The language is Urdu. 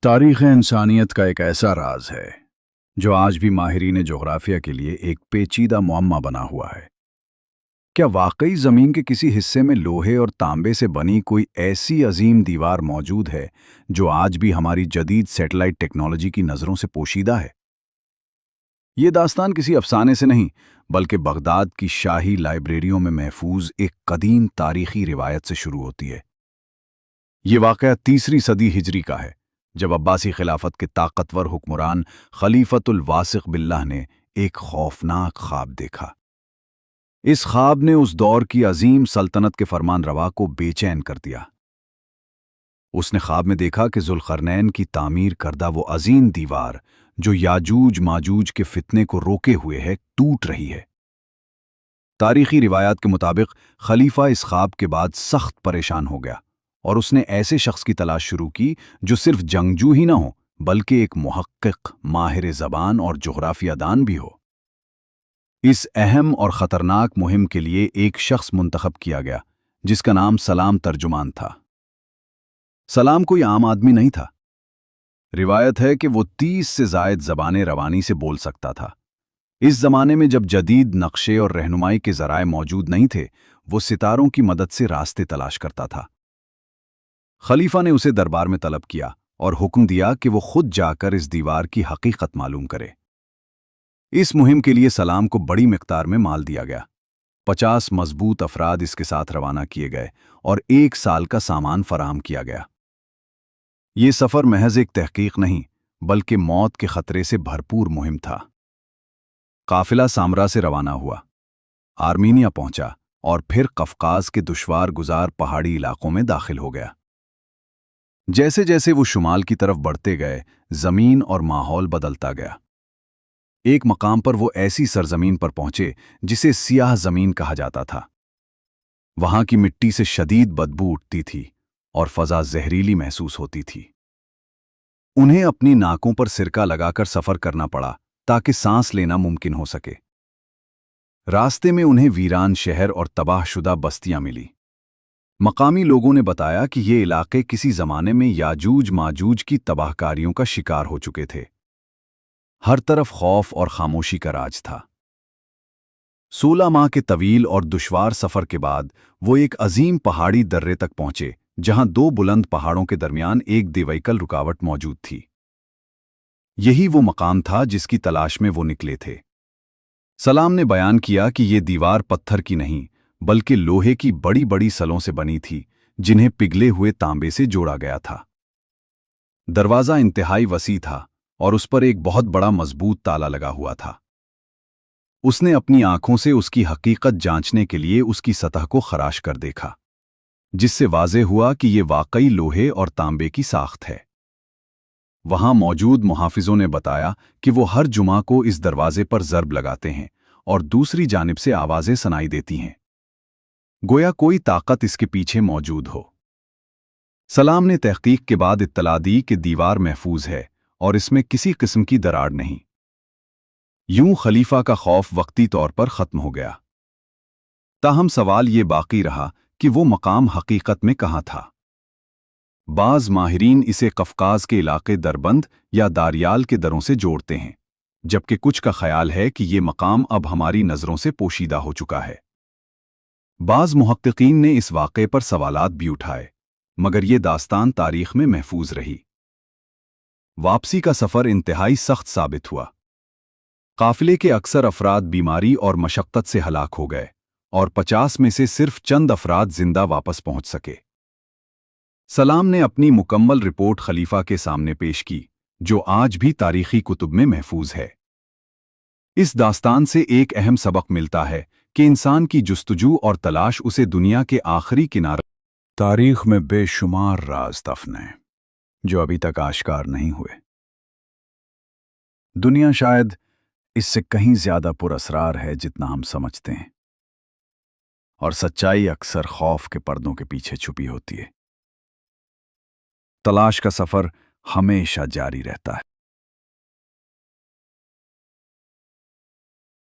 تاریخ انسانیت کا ایک ایسا راز ہے جو آج بھی ماہرین جغرافیہ کے لیے ایک پیچیدہ معمہ بنا ہوا ہے۔ کیا واقعی زمین کے کسی حصے میں لوہے اور تانبے سے بنی کوئی ایسی عظیم دیوار موجود ہے جو آج بھی ہماری جدید سیٹلائٹ ٹیکنالوجی کی نظروں سے پوشیدہ ہے؟ یہ داستان کسی افسانے سے نہیں بلکہ بغداد کی شاہی لائبریریوں میں محفوظ ایک قدیم تاریخی روایت سے شروع ہوتی ہے۔ یہ واقعہ تیسری صدی ہجری کا ہے، جب عباسی خلافت کے طاقتور حکمران خلیفۃ الواسق باللہ نے ایک خوفناک خواب دیکھا۔ اس خواب نے اس دور کی عظیم سلطنت کے فرمان روا کو بے چین کر دیا۔ اس نے خواب میں دیکھا کہ ذوالقرنین کی تعمیر کردہ وہ عظیم دیوار جو یاجوج ماجوج کے فتنے کو روکے ہوئے ہے، ٹوٹ رہی ہے۔ تاریخی روایات کے مطابق خلیفہ اس خواب کے بعد سخت پریشان ہو گیا اور اس نے ایسے شخص کی تلاش شروع کی جو صرف جنگجو ہی نہ ہو بلکہ ایک محقق، ماہر زبان اور جغرافیہ دان بھی ہو۔ اس اہم اور خطرناک مہم کے لیے ایک شخص منتخب کیا گیا جس کا نام سلام ترجمان تھا۔ سلام کوئی عام آدمی نہیں تھا۔ روایت ہے کہ وہ 30 سے زائد زبانیں روانی سے بول سکتا تھا۔ اس زمانے میں جب جدید نقشے اور رہنمائی کے ذرائع موجود نہیں تھے، وہ ستاروں کی مدد سے راستے تلاش کرتا تھا۔ خلیفہ نے اسے دربار میں طلب کیا اور حکم دیا کہ وہ خود جا کر اس دیوار کی حقیقت معلوم کرے۔ اس مہم کے لیے سلام کو بڑی مقدار میں مال دیا گیا۔ 50 مضبوط افراد اس کے ساتھ روانہ کیے گئے اور 1 سال کا سامان فراہم کیا گیا۔ یہ سفر محض ایک تحقیق نہیں بلکہ موت کے خطرے سے بھرپور مہم تھا۔ قافلہ سامرا سے روانہ ہوا، آرمینیا پہنچا اور پھر قفقاز کے دشوار گزار پہاڑی علاقوں میں داخل ہو گیا۔ جیسے جیسے وہ شمال کی طرف بڑھتے گئے، زمین اور ماحول بدلتا گیا۔ ایک مقام پر وہ ایسی سرزمین پر پہنچے جسے سیاہ زمین کہا جاتا تھا۔ وہاں کی مٹی سے شدید بدبو اٹھتی تھی اور فضا زہریلی محسوس ہوتی تھی۔ انہیں اپنی ناکوں پر سرکہ لگا کر سفر کرنا پڑا تاکہ سانس لینا ممکن ہو سکے۔ راستے میں انہیں ویران شہر اور تباہ شدہ بستیاں ملی۔ مقامی لوگوں نے بتایا کہ یہ علاقے کسی زمانے میں یاجوج ماجوج کی تباہ کاریوں کا شکار ہو چکے تھے۔ ہر طرف خوف اور خاموشی کا راج تھا۔ 16 ماہ کے طویل اور دشوار سفر کے بعد وہ ایک عظیم پہاڑی درے تک پہنچے جہاں 2 بلند پہاڑوں کے درمیان ایک دیویکل رکاوٹ موجود تھی۔ یہی وہ مقام تھا جس کی تلاش میں وہ نکلے تھے۔ سلام نے بیان کیا کہ یہ دیوار پتھر کی نہیں بلکہ لوہے کی بڑی بڑی سلوں سے بنی تھی جنہیں پگھلے ہوئے تانبے سے جوڑا گیا تھا۔ دروازہ انتہائی وسیع تھا اور اس پر ایک بہت بڑا مضبوط تالا لگا ہوا تھا۔ اس نے اپنی آنکھوں سے اس کی حقیقت جانچنے کے لیے اس کی سطح کو خراش کر دیکھا، جس سے واضح ہوا کہ یہ واقعی لوہے اور تانبے کی ساخت ہے۔ وہاں موجود محافظوں نے بتایا کہ وہ ہر جمعہ کو اس دروازے پر ضرب لگاتے ہیں اور دوسری جانب سے آوازیں سنائی دیتی ہیں، گویا کوئی طاقت اس کے پیچھے موجود ہو۔ سلام نے تحقیق کے بعد اطلاع دی کہ دیوار محفوظ ہے اور اس میں کسی قسم کی دراڑ نہیں۔ یوں خلیفہ کا خوف وقتی طور پر ختم ہو گیا۔ تاہم سوال یہ باقی رہا کہ وہ مقام حقیقت میں کہاں تھا۔ بعض ماہرین اسے قفقاز کے علاقے دربند یا داریال کے دروں سے جوڑتے ہیں، جبکہ کچھ کا خیال ہے کہ یہ مقام اب ہماری نظروں سے پوشیدہ ہو چکا ہے۔ بعض محققین نے اس واقعے پر سوالات بھی اٹھائے، مگر یہ داستان تاریخ میں محفوظ رہی۔ واپسی کا سفر انتہائی سخت ثابت ہوا۔ قافلے کے اکثر افراد بیماری اور مشقت سے ہلاک ہو گئے اور 50 میں سے صرف چند افراد زندہ واپس پہنچ سکے۔ سلام نے اپنی مکمل رپورٹ خلیفہ کے سامنے پیش کی، جو آج بھی تاریخی کتب میں محفوظ ہے۔ اس داستان سے ایک اہم سبق ملتا ہے کہ انسان کی جستجو اور تلاش اسے دنیا کے آخری کنارے۔ تاریخ میں بے شمار راز دفن ہیں جو ابھی تک آشکار نہیں ہوئے۔ دنیا شاید اس سے کہیں زیادہ پر اسرار ہے جتنا ہم سمجھتے ہیں، اور سچائی اکثر خوف کے پردوں کے پیچھے چھپی ہوتی ہے۔ تلاش کا سفر ہمیشہ جاری رہتا ہے۔